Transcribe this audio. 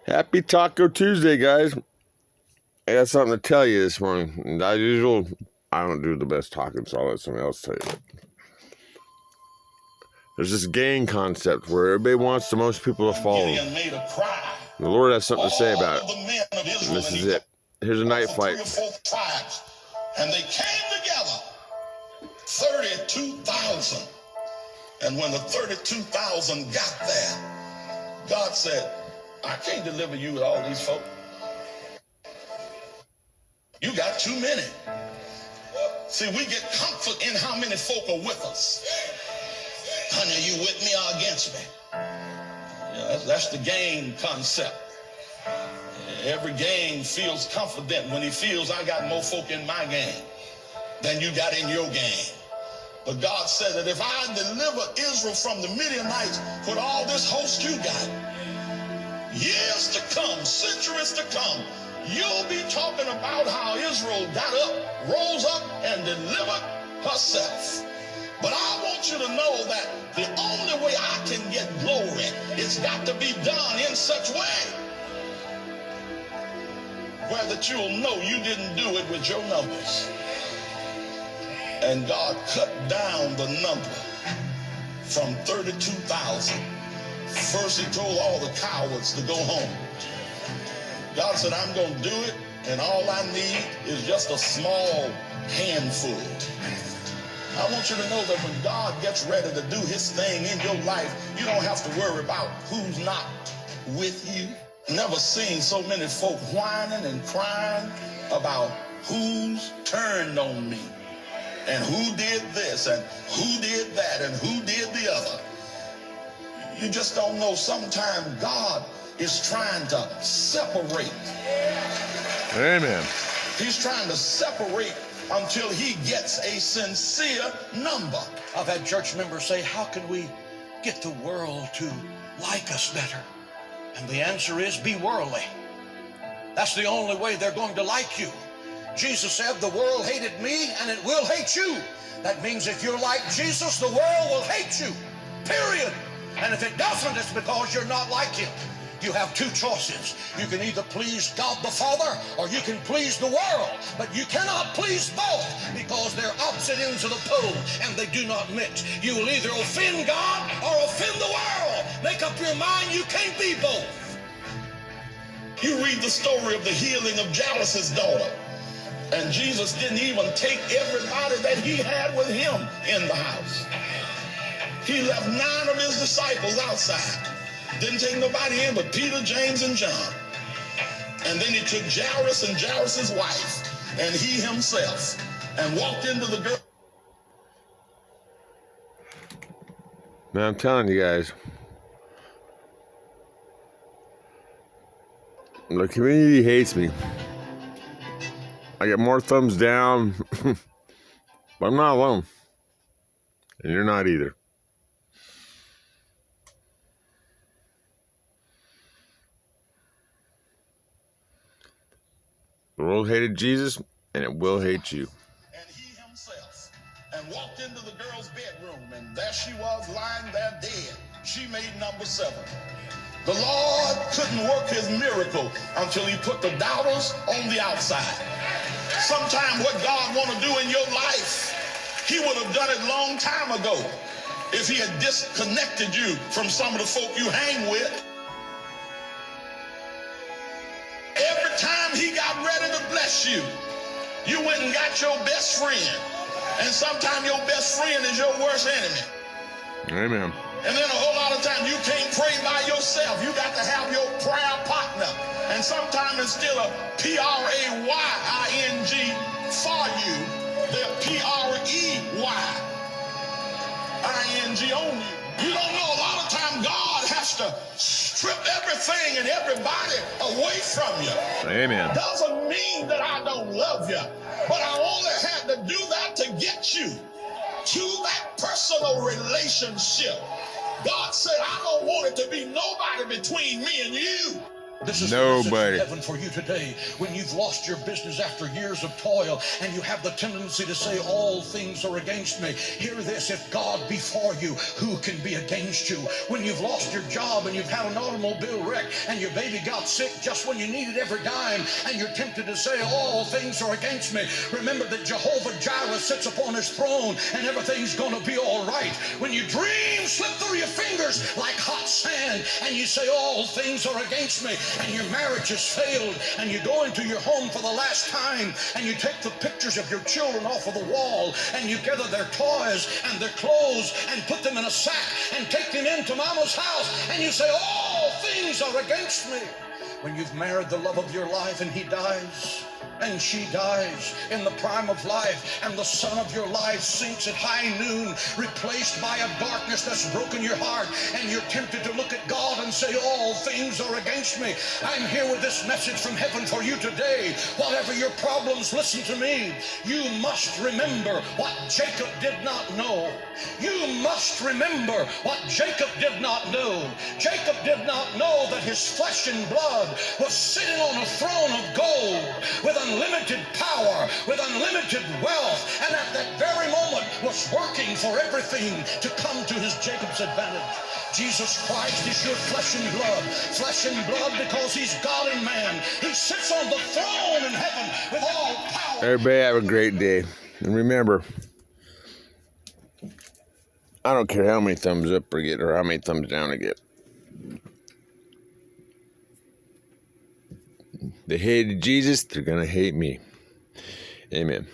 Happy Taco Tuesday, guys. I got something to tell you this morning. And as usual, I don't do the best talking, so I'll let somebody else tell you. There's this gang concept where everybody wants the most people to follow. The Lord has something to say about it. And this is it. Here's a night fight. And they came together, 32,000. And when the 32,000 got there, God said, I can't deliver you with all these folk. You got too many. See, we get comfort in how many folk are with us. Honey, are you with me or against me? Yeah, that's the gang concept. Every gang feels confident when he feels I got more folk in my gang than you got in your gang. But God said that if I deliver Israel from the Midianites with all this host you got, years to come, centuries to come, you'll be talking about how Israel got up, rose up, and delivered herself. But I want you to know that the only way I can get glory, it's got to be done in such way where that you'll know you didn't do it with your numbers. And God cut down the number from 32,000. First, he told all the cowards to go home. God said, I'm going to do it, and all I need is just a small handful. I want you to know that when God gets ready to do his thing in your life, you don't have to worry about who's not with you. Never seen so many folk whining and crying about who's turned on me, and who did this, and who did that, and who did the other. You just don't know. Sometimes God is trying to separate. Amen. He's trying to separate until he gets a sincere number. I've had church members say, how can we get the world to like us better? And the answer is, be worldly. That's the only way they're going to like you. Jesus said, the world hated me and it will hate you. That means if you're like Jesus, the world will hate you. Period. And if it doesn't, it's because you're not like him. You have two choices. You can either please God the Father or you can please the world. But you cannot please both because they're opposite ends of the pole and they do not mix. You will either offend God or offend the world. Make up your mind, you can't be both. You read the story of the healing of Jairus' daughter. And Jesus didn't even take everybody that he had with him in the house. He left 9 of his disciples outside. Didn't take nobody in but Peter, James, and John. And then he took Jairus and Jairus' wife and he himself and walked into the girl. Now I'm telling you guys, the community hates me. I get more thumbs down, but I'm not alone. And you're not either. The world hated Jesus, and it will hate you. And he himself, and walked into the girl's bedroom, and there she was lying there dead. She made number 7. The Lord couldn't work his miracle until he put the doubters on the outside. Sometimes what God want to do in your life, he would have done it a long time ago if he had disconnected you from some of the folk you hang with. Every time he got ready to bless you, you went and got your best friend. And sometimes your best friend is your worst enemy. Amen. And then a whole lot of times you can't pray by yourself. You got to have your prayer partner. And sometimes instead of P-R-A-Y-I-N-G for you, they're P-R-E-Y-I-N-G on you. You don't know, a lot of times God has to strip everything and everybody away from you. Amen. Doesn't mean that I don't love you, but I only had to do that to get you to that personal relationship. God said, I don't want it to be nobody between me and you. This is Nobody. the message from heaven for you today. When you've lost your business after years of toil and you have the tendency to say all things are against me, hear this: if God be for you, who can be against you? When you've lost your job and you've had an automobile wreck and your baby got sick just when you needed every dime and you're tempted to say all things are against me, remember that Jehovah Jireh sits upon his throne and everything's going to be all right. When your dreams slip through your fingers like hot sand and you say all things are against me, and your marriage has failed, and you go into your home for the last time, and you take the pictures of your children off of the wall, and you gather their toys and their clothes and put them in a sack and take them into mama's house, and you say, all things are against me. When you've married the love of your life and he dies, and she dies in the prime of life, and the sun of your life sinks at high noon, replaced by a darkness that's broken your heart, and you're tempted to look at God and say, all things are against me. I'm here with this message from heaven for you today. Whatever your problems, listen to me. You must remember what Jacob did not know. You must remember what Jacob did not know. Jacob did not know that his flesh and blood was sitting on a throne of gold with unlimited power, with unlimited wealth, and at that very moment was working for everything to come to his Jacob's advantage. Jesus Christ is your flesh and blood because he's God and man. He sits on the throne in heaven with all power. Everybody have a great day. And remember, I don't care how many thumbs up I get or how many thumbs down I get. They hated Jesus, they're going to hate me. Amen.